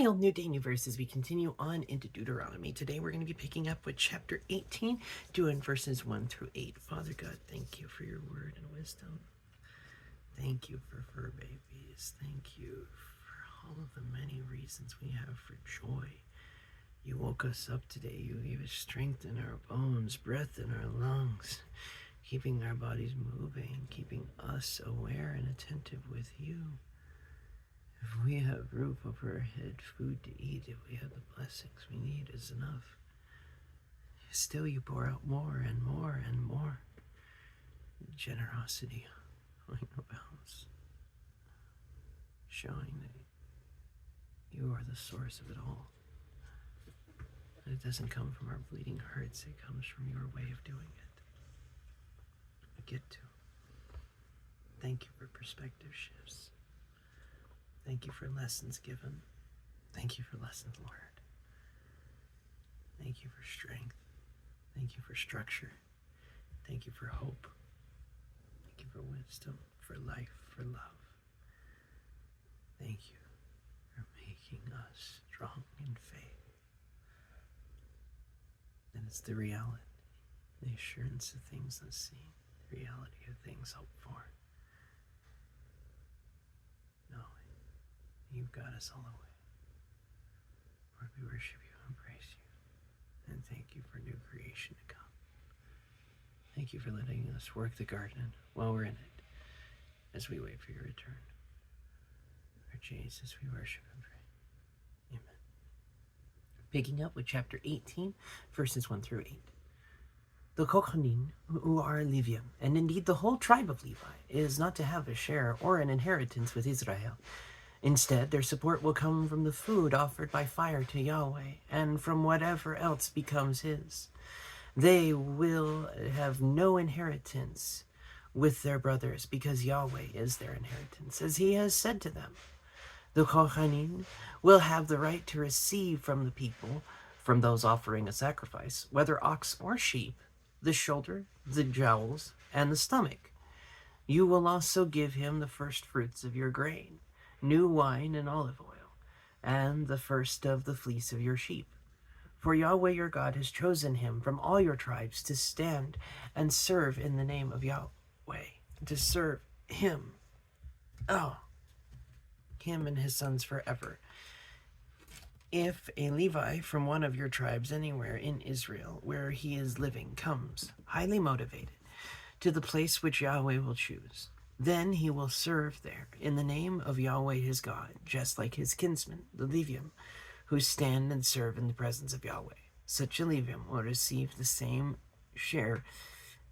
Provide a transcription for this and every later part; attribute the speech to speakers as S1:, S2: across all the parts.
S1: Hail, new day, new verses. We continue on into Deuteronomy. Today we're going to be picking up with chapter 18, doing verses 1 through 8. Father God, thank you for your word and wisdom. Thank you for fur babies. Thank you for all of the many reasons we have for joy. You woke us up today. You gave us strength in our bones, breath in our lungs, keeping our bodies moving, keeping us aware and attentive with you. If we have roof over our head, food to eat, if we have the blessings we need is enough. Still you pour out more and more and more. Generosity, knowing no bounds. Showing that you are the source of it all. And it doesn't come from our bleeding hearts, it comes from your way of doing it. I get to. Thank you for perspective shifts. Thank you for lessons given. Thank you for lessons learned. Thank you for strength. Thank you for structure. Thank you for hope. Thank you for wisdom, for life, for love. Thank you for making us strong in faith. And it's the reality, the assurance of things unseen, the reality of things hoped for. You've got us all the way. Lord, we worship you and praise you. And thank you for new creation to come. Thank you for letting us work the garden while we're in it, as we wait for your return. Lord Jesus, we worship and pray. Amen. Picking up with chapter 18, verses 1 through 8. The Kohanim, who are Levium, and indeed the whole tribe of Levi, is not to have a share or an inheritance with Israel. Instead, their support will come from the food offered by fire to Yahweh, and from whatever else becomes his. They will have no inheritance with their brothers, because Yahweh is their inheritance, as he has said to them. The Kohanim will have the right to receive from the people, from those offering a sacrifice, whether ox or sheep, the shoulder, the jowls, and the stomach. You will also give him the first fruits of your grain, new wine and olive oil, and the first of the fleece of your sheep. For Yahweh your God has chosen him from all your tribes to stand and serve in the name of Yahweh, to serve him. Him and his sons forever. If a Levi from one of your tribes anywhere in Israel where he is living comes, highly motivated, to the place which Yahweh will choose, then he will serve there in the name of Yahweh his God, just like his kinsmen, the Levium, who stand and serve in the presence of Yahweh. Such a Levium will receive the same share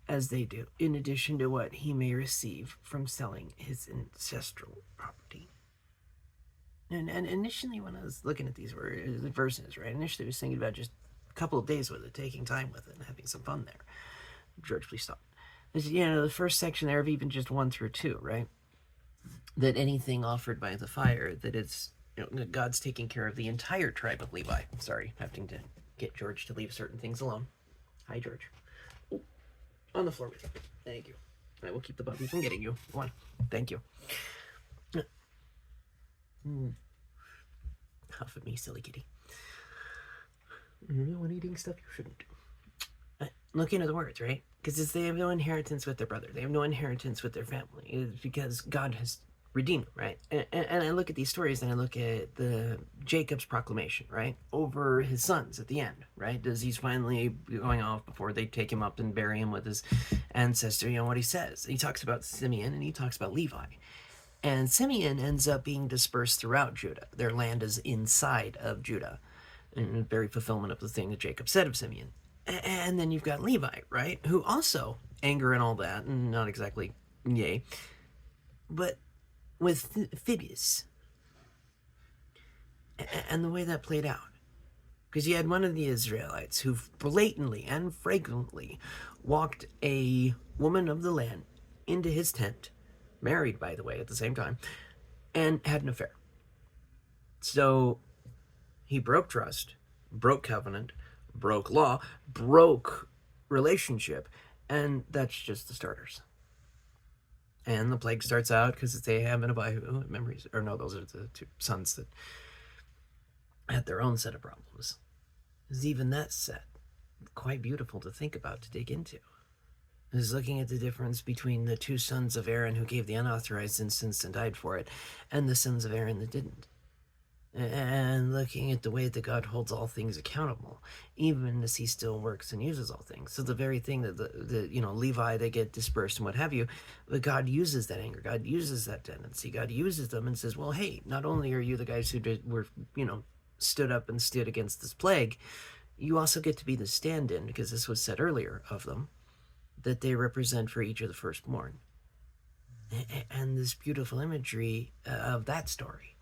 S1: as they do, in addition to what he may receive from selling his ancestral property. And initially, when I was looking at these verses, right, initially I was thinking about just a couple of days with it, taking time with it, and having some fun there. George, please stop. The first section there of even just 1 through 2, right? That anything offered by the fire, that it's, God's taking care of the entire tribe of Levi. Sorry, having to get George to leave certain things alone. Hi, George. Ooh, on the floor with you. Thank you. I will keep the puppy from getting you. Go on. Thank you. Huff at me, silly kitty. When eating stuff you shouldn't do. Looking at the words, right? Because they have no inheritance with their brother. They have no inheritance with their family. It's because God has redeemed them, right? And I look at these stories and I look at the Jacob's proclamation, right? Over his sons at the end, right? As he's finally going off before they take him up and bury him with his ancestor, what he says. He talks about Simeon and he talks about Levi. And Simeon ends up being dispersed throughout Judah. Their land is inside of Judah. In very fulfillment of the thing that Jacob said of Simeon. And then you've got Levi, right? Who also, anger and all that, and not exactly yay, but with Phoebus. And the way that played out. Because you had one of the Israelites who blatantly and fragrantly walked a woman of the land into his tent, married, by the way, at the same time, and had an affair. So he broke trust, broke covenant, broke law, broke relationship, and that's just the starters. And the plague starts out because it's Ahab and Abihu, memories, or no, those are the two sons that had their own set of problems. Is even that set quite beautiful to think about, to dig into. Is looking at the difference between the two sons of Aaron who gave the unauthorized incense and died for it, and the sons of Aaron that didn't. And looking at the way that God holds all things accountable, even as he still works and uses all things. So the very thing that the Levi, they get dispersed and what have you, but God uses that anger, God uses that tendency, God uses them and says, well, hey, not only are you the guys who were stood up and stood against this plague, you also get to be the stand-in, because this was said earlier of them, that they represent for each of the firstborn. And this beautiful imagery of that story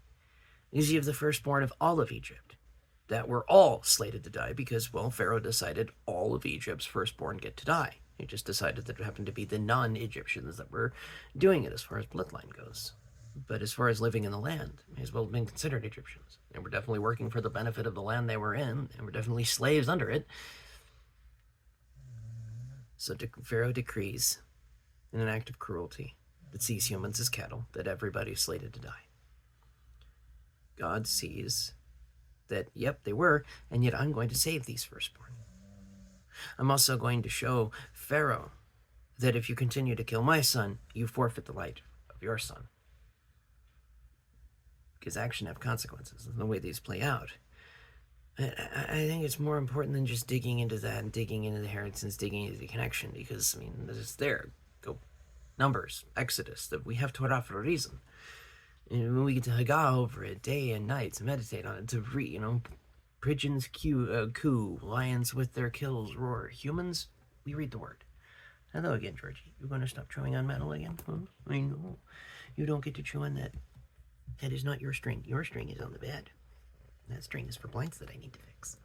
S1: is you have the firstborn of all of Egypt that were all slated to die because, well, Pharaoh decided all of Egypt's firstborn get to die. He just decided that it happened to be the non-Egyptians that were doing it as far as bloodline goes. But as far as living in the land, may as well have been considered Egyptians. They were definitely working for the benefit of the land they were in, and were definitely slaves under it. So Pharaoh decrees, in an act of cruelty that sees humans as cattle, that everybody is slated to die. God sees that, yep, they were, and yet I'm going to save these firstborn. I'm also going to show Pharaoh that if you continue to kill my son, you forfeit the light of your son. Because action have consequences, and the way these play out. I think it's more important than just digging into that and digging into the inheritance, digging into the connection, because, it's there. Go Numbers, Exodus, that we have Torah for a reason. And we get to Haggah over it day and night, to meditate on it, to read, pigeons coo, lions with their kills roar. Humans, we read the word. Hello again, Georgie. You're going to stop chewing on metal again? Huh? I know. You don't get to chew on that. That is not your string. Your string is on the bed. That string is for blinds that I need to fix.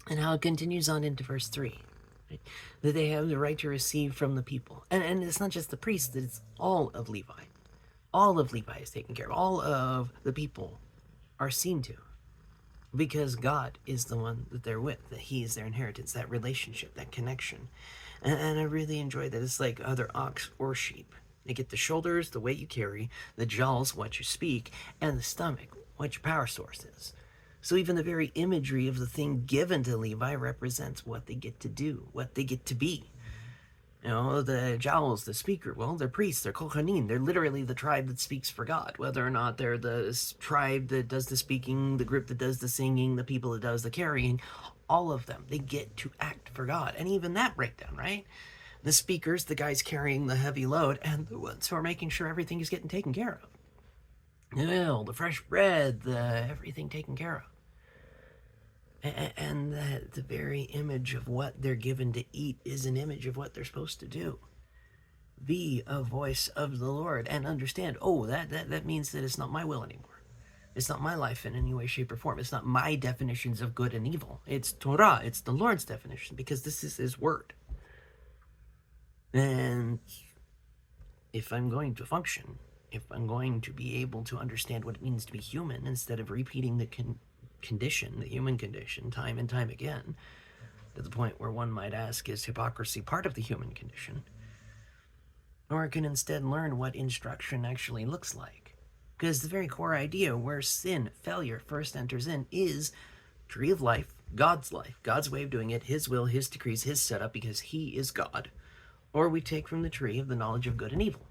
S1: And how it continues on into verse 3. Right? That they have the right to receive from the people. And it's not just the priests, it's all of Levi. All of Levi is taken care of. All of the people are seen to. Because God is the one that they're with. That he is their inheritance. That relationship. That connection. And I really enjoy that. It's like either ox or sheep. They get the shoulders, the weight you carry. The jaws, what you speak. And the stomach, what your power source is. So even the very imagery of the thing given to Levi represents what they get to do. What they get to be. The jowls, the speaker, well, they're priests, they're kohanim, they're literally the tribe that speaks for God, whether or not they're the tribe that does the speaking, the group that does the singing, the people that does the carrying, all of them, they get to act for God. And even that breakdown, right? The speakers, the guys carrying the heavy load, and the ones who are making sure everything is getting taken care of. The fresh bread, the everything taken care of. And the very image of what they're given to eat is an image of what they're supposed to do. Be a voice of the Lord and understand, that means that it's not my will anymore. It's not my life in any way, shape, or form. It's not my definitions of good and evil. It's Torah. It's the Lord's definition, because this is his word. And if I'm going to function, if I'm going to be able to understand what it means to be human, instead of repeating the the human condition, time and time again, to the point where one might ask, is hypocrisy part of the human condition? Or it can instead learn what instruction actually looks like. Because the very core idea where sin, failure, first enters in is tree of life, God's way of doing it, his will, his decrees, his setup, because he is God. Or we take from the tree of the knowledge of good and evil.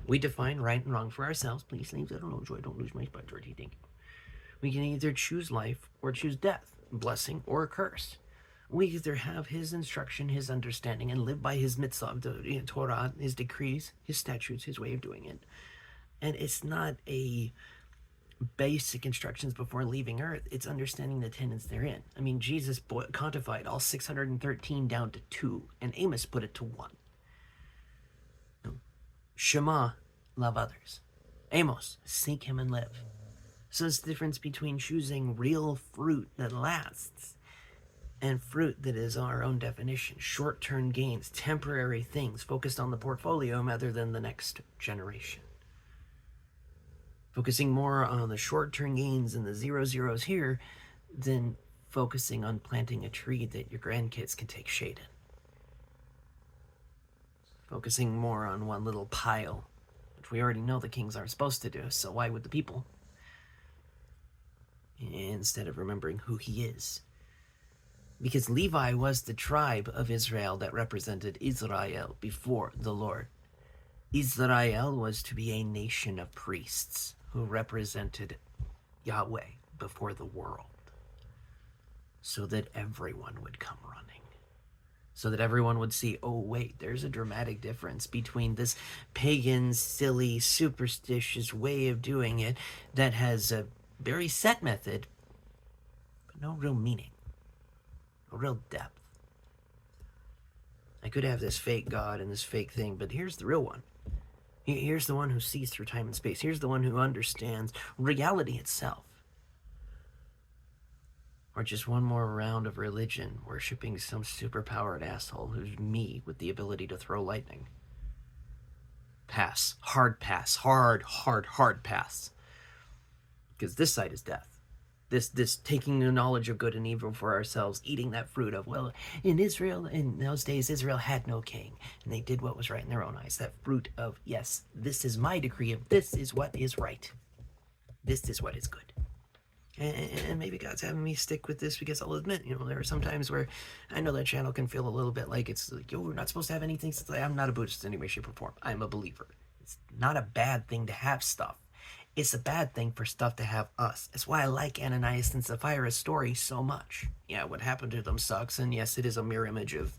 S1: We define right and wrong for ourselves. Please, I don't know, Joy, don't lose my spot, Georgie, thank you. We can either choose life or choose death, blessing or a curse. We either have his instruction, his understanding, and live by his mitzvah, the Torah, his decrees, his statutes, his way of doing it. And it's not a basic instructions before leaving earth. It's understanding the tenets therein. Jesus codified all 613 down to 2, and Amos put it to 1. Shema, love others. Amos, seek him and live. So it's the difference between choosing real fruit that lasts and fruit that is our own definition, short-term gains, temporary things focused on the portfolio rather than the next generation. Focusing more on the short-term gains and the zeros here than focusing on planting a tree that your grandkids can take shade in. Focusing more on one little pile, which we already know the kings aren't supposed to do, so why would the people? instead of remembering who he is. Because Levi was the tribe of Israel that represented Israel before the Lord. Israel was to be a nation of priests who represented Yahweh before the world, so that everyone would come running, so that everyone would see, oh wait, there's a dramatic difference between this pagan, silly, superstitious way of doing it that has a very set method, but no real meaning, no real depth. I could have this fake God and this fake thing, but here's the real one. Here's the one who sees through time and space. Here's the one who understands reality itself. Or just one more round of religion, worshipping some superpowered asshole who's me with the ability to throw lightning. Pass. Hard pass. Hard pass. Because this side is death. This taking the knowledge of good and evil for ourselves, eating that fruit of, well, in Israel, in those days, Israel had no king, and they did what was right in their own eyes. That fruit of, yes, this is my decree of this is what is right. This is what is good. And maybe God's having me stick with this because I'll admit, there are some times where I know that channel can feel a little bit like it's like, we're not supposed to have anything. I'm not a Buddhist in any way, shape, or form. I'm a believer. It's not a bad thing to have stuff. It's a bad thing for stuff to have us. That's why I like Ananias and Sapphira's story so much. Yeah, what happened to them sucks, and yes, it is a mirror image of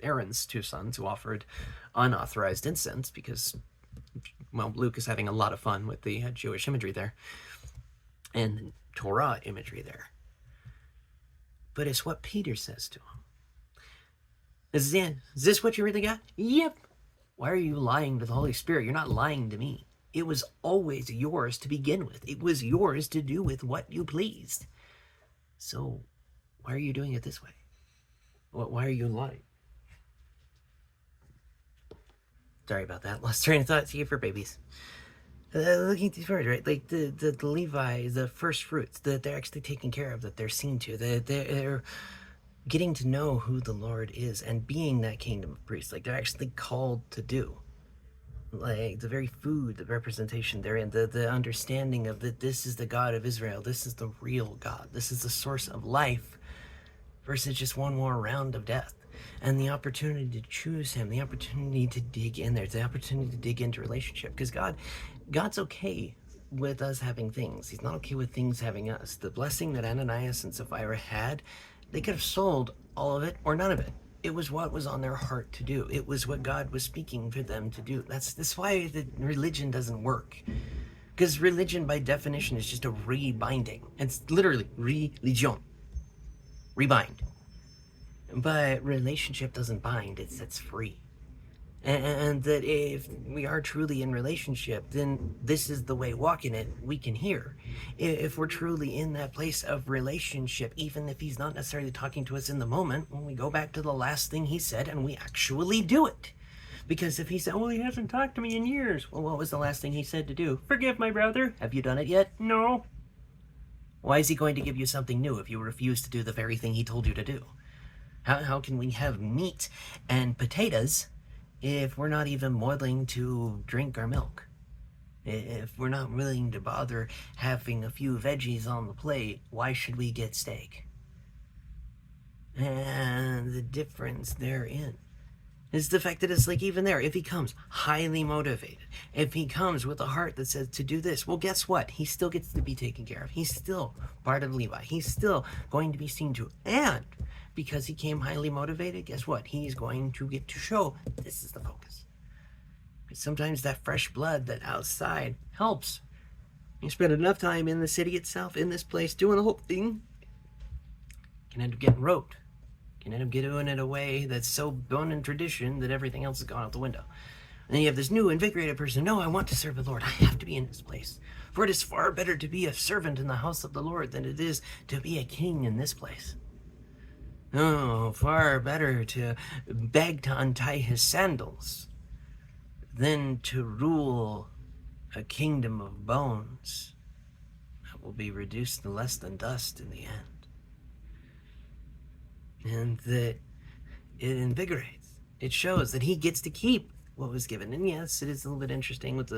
S1: Aaron's two sons who offered unauthorized incense because, well, Luke is having a lot of fun with the Jewish imagery there and Torah imagery there. But it's what Peter says to him. Is this what you really got? Yep. Why are you lying to the Holy Spirit? You're not lying to me. It was always yours to begin with. It was yours to do with what you pleased. So why are you doing it this way? Why are you lying? Sorry about that. Lost train of thought. See you for babies. Looking at these words, right? Like the Levi, the first fruits that they're actually taking care of, that they're seen to, that they're getting to know who the Lord is and being that kingdom of priests. Like they're actually called to do. Like the very food, the representation they're in, the understanding of that this is the God of Israel, this is the real God, this is the source of life, versus just one more round of death. And the opportunity to choose him, the opportunity to dig in there, the opportunity to dig into relationship. Because God's okay with us having things. He's not okay with things having us. The blessing that Ananias and Sapphira had, they could have sold all of it or none of it. It was what was on their heart to do. It was what God was speaking for them to do. That's why the religion doesn't work. Because religion, by definition, is just a rebinding. It's literally religion. Rebind. But relationship doesn't bind, it sets free. And that if we are truly in relationship, then this is the way walking it we can hear. If we're truly in that place of relationship, even if he's not necessarily talking to us in the moment, when we go back to the last thing he said and we actually do it. Because if he said, well, he hasn't talked to me in years. Well, what was the last thing he said to do? Forgive my brother. Have you done it yet? No. Why is he going to give you something new if you refuse to do the very thing he told you to do? How can we have meat and potatoes if we're not even willing to drink our milk? If we're not willing to bother having a few veggies on the plate, why should we get steak? And the difference therein is the fact that it's like, even there, if he comes highly motivated, if he comes with a heart that says to do this, well, guess what? He still gets to be taken care of. He's still part of Levi. He's still going to be seen to. And because he came highly motivated, guess what? He's going to get to show this is the focus. But sometimes that fresh blood that outside helps. You spend enough time in the city itself, in this place, doing the whole thing, can end up getting roped. Can end up doing it a way that's so bone in tradition that everything else has gone out the window. And then you have this new invigorated person. No, I want to serve the Lord. I have to be in this place. For it is far better to be a servant in the house of the Lord than it is to be a king in this place. Oh, far better to beg to untie his sandals than to rule a kingdom of bones that will be reduced to less than dust in the end. And that it invigorates. It shows that he gets to keep what was given. And yes, it is a little bit interesting with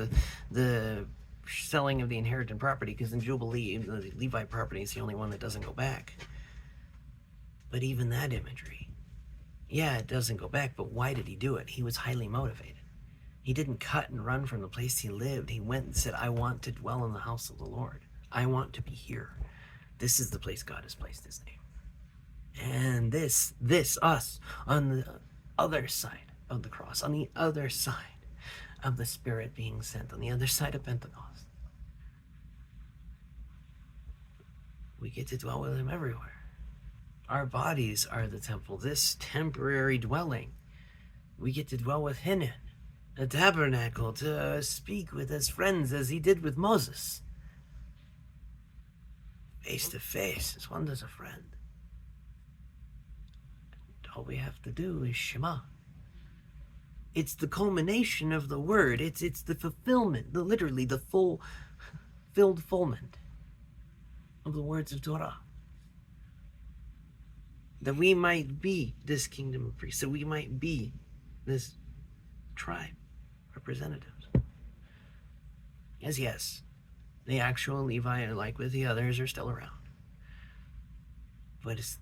S1: the selling of the inherited property, because in Jubilee, the Levite property is the only one that doesn't go back. But even that imagery, yeah, it doesn't go back, but why did he do it? He was highly motivated. He didn't cut and run from the place he lived. He went and said, I want to dwell in the house of the Lord. I want to be here. This is the place God has placed his name. And this, us, on the other side of the cross, on the other side of the Spirit being sent, on the other side of Pentecost, we get to dwell with him everywhere. Our bodies are the temple, this temporary dwelling. We get to dwell with him in a tabernacle, to speak with his friends as he did with Moses. Face to face, as one does a friend. And all we have to do is Shema. It's the culmination of the word. It's the fulfillment, literally the fulfillment of the words of Torah. That we might be this kingdom of priests, that we might be this tribe representatives. Yes, the actual Levi, like with the others, are still around. But it's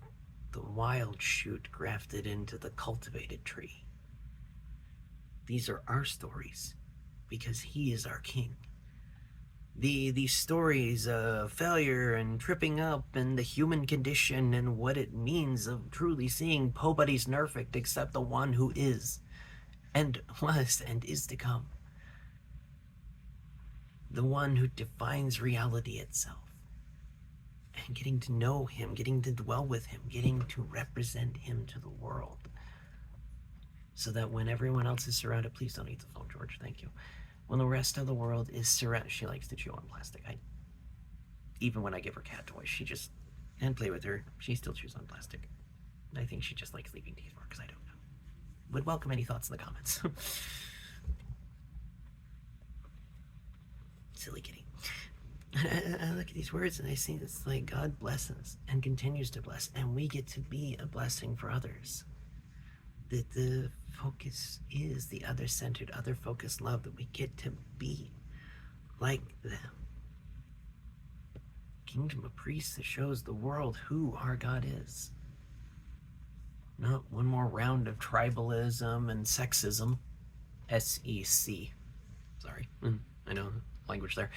S1: the wild shoot grafted into the cultivated tree. These are our stories, because he is our king. These stories of failure and tripping up and the human condition and what it means of truly seeing nobody's perfect except the one who is and was and is to come. The one who defines reality itself. And getting to know him, getting to dwell with him, getting to represent him to the world. So that when everyone else is surrounded, please don't eat the phone, George, thank you. When the rest of the world is surrounded, she likes to chew on plastic. Even when I give her cat toys, and play with her, she still chews on plastic. I think she just likes leaving teeth more, because I don't know. Would welcome any thoughts in the comments. Silly kitty. I look at these words and I see it's like God blesses and continues to bless, and we get to be a blessing for others. That the focus is the other-centered, other-focused love, that we get to be like them. Kingdom of priests that shows the world who our God is. Not one more round of tribalism and sexism. S-E-C. Sorry, I know language there.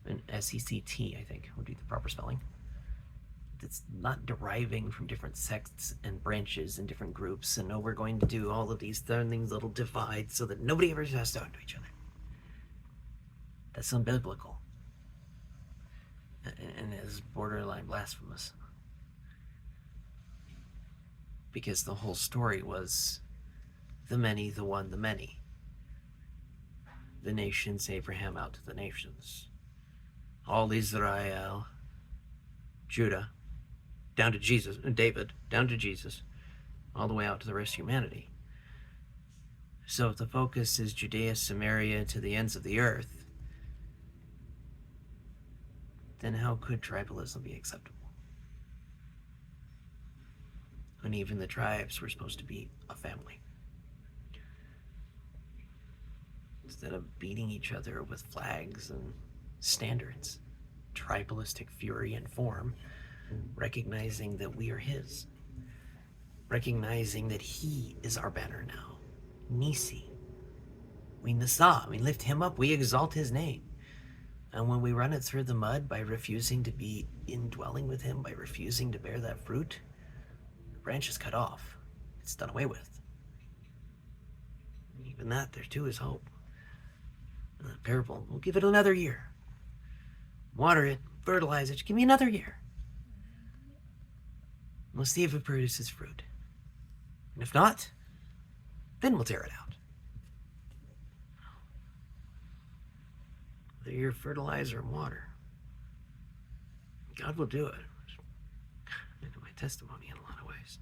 S1: And S-E-C-T, I think, would be the proper spelling. It's not deriving from different sects and branches and different groups, and we're going to do all of these things, little divides, so that nobody ever has to talk to each other. That's unbiblical. And is borderline blasphemous. Because the whole story was the many, the one, the many. The nations, Abraham out to the nations. All Israel, Judah, down to Jesus, David, down to Jesus, all the way out to the rest of humanity. So if the focus is Judea, Samaria, to the ends of the earth, then how could tribalism be acceptable? When even the tribes were supposed to be a family. Instead of beating each other with flags and standards, tribalistic fury and form, recognizing that we are his. Recognizing that he is our banner now. Nisi. We nasa, we lift him up, we exalt his name. And when we run it through the mud by refusing to be indwelling with him, by refusing to bear that fruit, the branch is cut off. It's done away with. Even that, there too is hope. The parable, we'll give it another year. Water it, fertilize it, just give me another year. We'll see if it produces fruit. And if not, then we'll tear it out. Whether you're fertilizer or water, God will do it. I know my testimony in a lot of ways.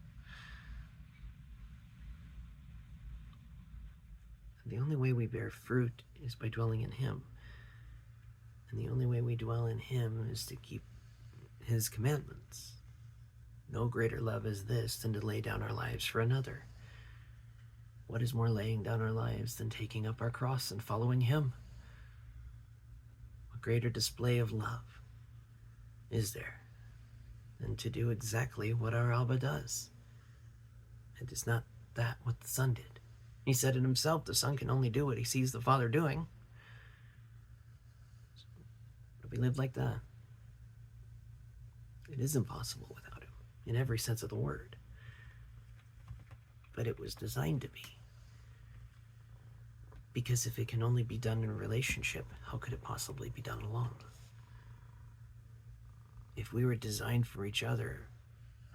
S1: And the only way we bear fruit is by dwelling in him. And the only way we dwell in him is to keep his commandments. No greater love is this than to lay down our lives for another. What is more laying down our lives than taking up our cross and following him? what greater display of love is there than to do exactly what our Abba does? And is not that what the Son did? He said it himself, the Son can only do what he sees the Father doing. But we live like that. It is impossible without him, in every sense of the word. But it was designed to be. Because if it can only be done in a relationship, how could it possibly be done alone? If we were designed for each other,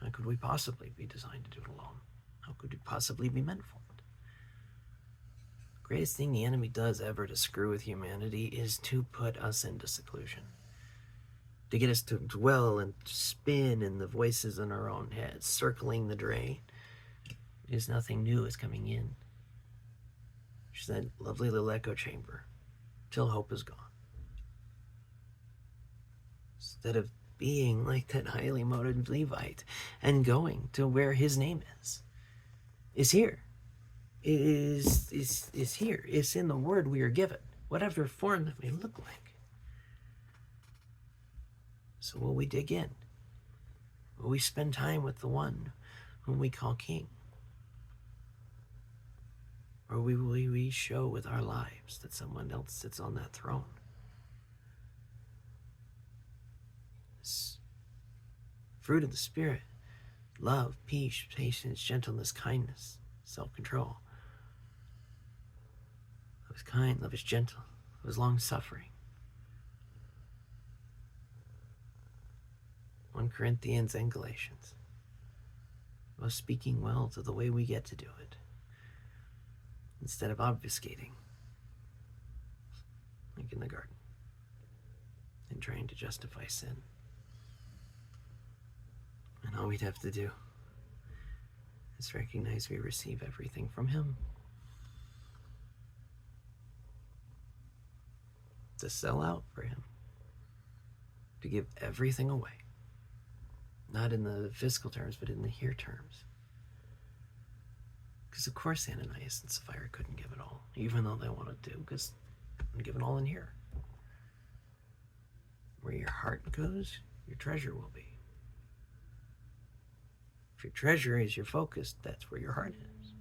S1: how could we possibly be designed to do it alone? How could we possibly be meant for it? The greatest thing the enemy does ever to screw with humanity is to put us into seclusion. To get us to dwell and spin in the voices in our own heads, circling the drain. Because nothing new is coming in. She's that lovely little echo chamber till hope is gone. Instead of being like that highly motivated Levite and going to where his name is here. Is here. It's in the word we are given, whatever form that may look like. So will we dig in? Will we spend time with the one whom we call King? Or will we show with our lives that someone else sits on that throne? This fruit of the Spirit, love, peace, patience, gentleness, kindness, self-control. Love is kind, love is gentle, love is long-suffering. 1 Corinthians and Galatians. About speaking well to the way we get to do it, instead of obfuscating, like in the garden, and trying to justify sin. And all we'd have to do is recognize we receive everything from him. To sell out for him. To give everything away. Not in the physical terms, but in the here terms. Because of course Ananias and Sapphira couldn't give it all, even though they wanted to, because they couldn't give it all in here. Where your heart goes, your treasure will be. If your treasure is your focus, that's where your heart is.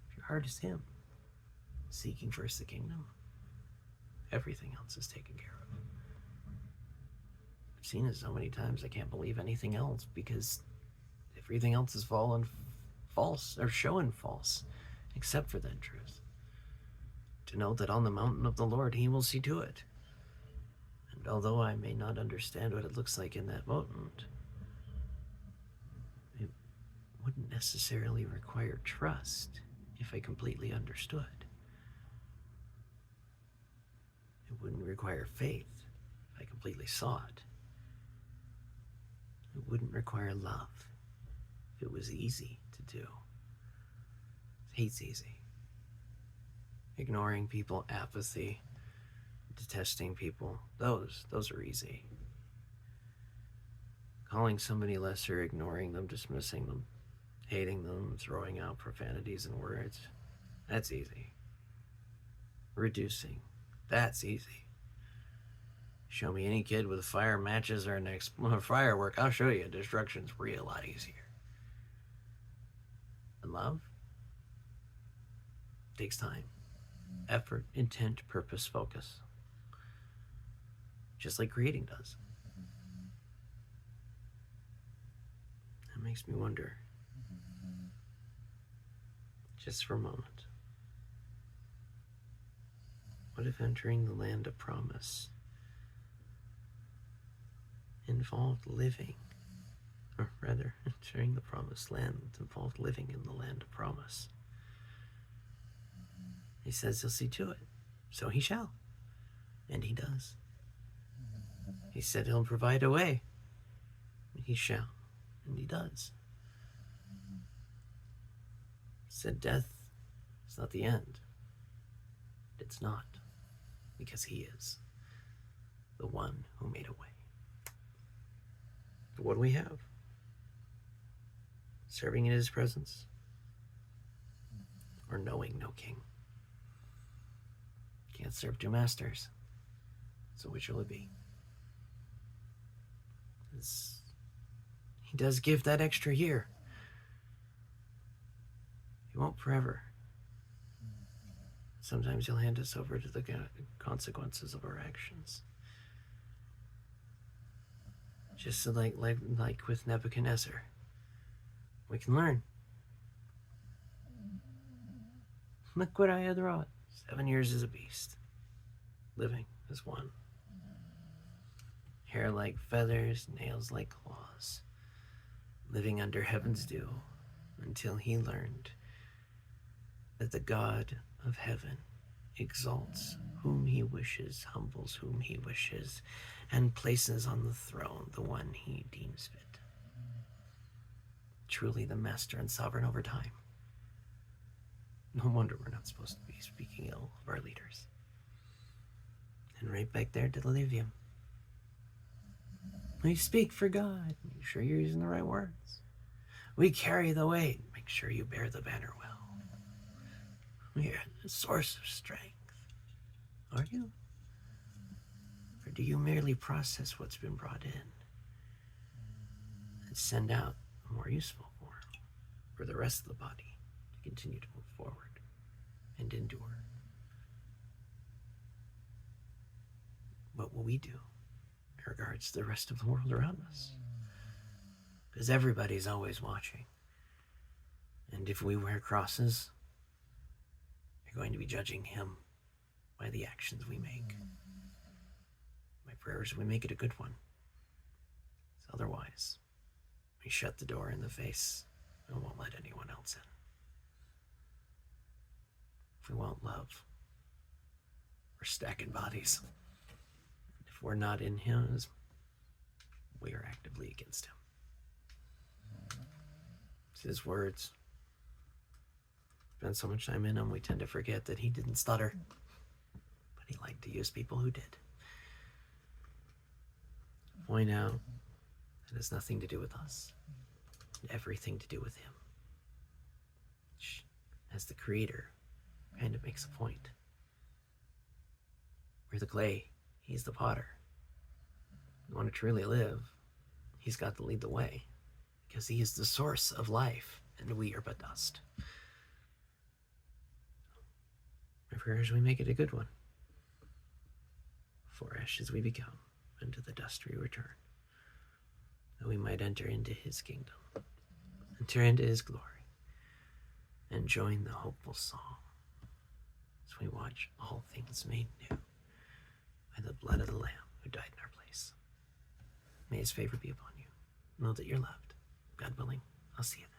S1: If your heart is him, seeking first the kingdom, everything else is taken care of. I've seen it so many times I can't believe anything else, because everything else is fallen false, or showing false, except for that truth. To know that on the mountain of the Lord he will see to it. And although I may not understand what it looks like in that moment, it wouldn't necessarily require trust if I completely understood. It wouldn't require faith if I completely saw it. It wouldn't require love if it was easy to do. Hate's easy. Ignoring people, apathy, detesting people, those are easy. Calling somebody lesser, ignoring them, dismissing them, hating them, throwing out profanities and words, that's easy. Reducing, that's easy. Show me any kid with fire matches or a firework, I'll show you destruction's a lot easier. And love takes time, effort, intent, purpose, focus. Just like creating does. That makes me wonder, just for a moment, what if entering the land of promise involved living, or rather, entering the promised land involved living in the land of promise? He says he'll see to it, so he shall, and he does. He said he'll provide a way, he shall, and he does. He said death is not the end. It's not, because he is the one who made a way. But what do we have? Serving in his presence, or knowing no king? Can't serve two masters. So which will it be? He does give that extra year. He won't forever. Sometimes he'll hand us over to the consequences of our actions. Just so like with Nebuchadnezzar, we can learn. Look what I had wrought. 7 years as a beast, living as one. Hair like feathers, nails like claws, living under heaven's dew until he learned that the God of heaven exalts whom he wishes, humbles whom he wishes, and places on the throne the one he deems fit. Truly the master and sovereign over time. No wonder we're not supposed to be speaking ill of our leaders. And right back there to the Livium. We speak for God. Make sure you're using the right words. We carry the weight. Make sure you bear the banner well. We are the source of strength. Are you? Or do you merely process what's been brought in and send out a more useful form for the rest of the body to continue to move forward and endure? What will we do in regards to the rest of the world around us? Because everybody's always watching. And if we wear crosses, you're going to be judging him by the actions we make. My prayer is we make it a good one. So otherwise, we shut the door in the face and won't let anyone else in. If we won't love, we're stacking bodies. If we're not in his, we are actively against him. It's his words. Spend so much time in him, we tend to forget that he didn't stutter, but he liked to use people who did. Point out that it has nothing to do with us, and everything to do with him. Which, as the creator, kind of makes a point. We're the clay, he's the potter. We want to truly live, he's got to lead the way, because he is the source of life, and we are but dust. My prayer is we make it a good one. For ashes we become, and to the dust we return, that we might enter into his kingdom, enter into his glory, and join the hopeful song as we watch all things made new by the blood of the Lamb who died in our place. May his favor be upon you. Know that you're loved. God willing, I'll see you then.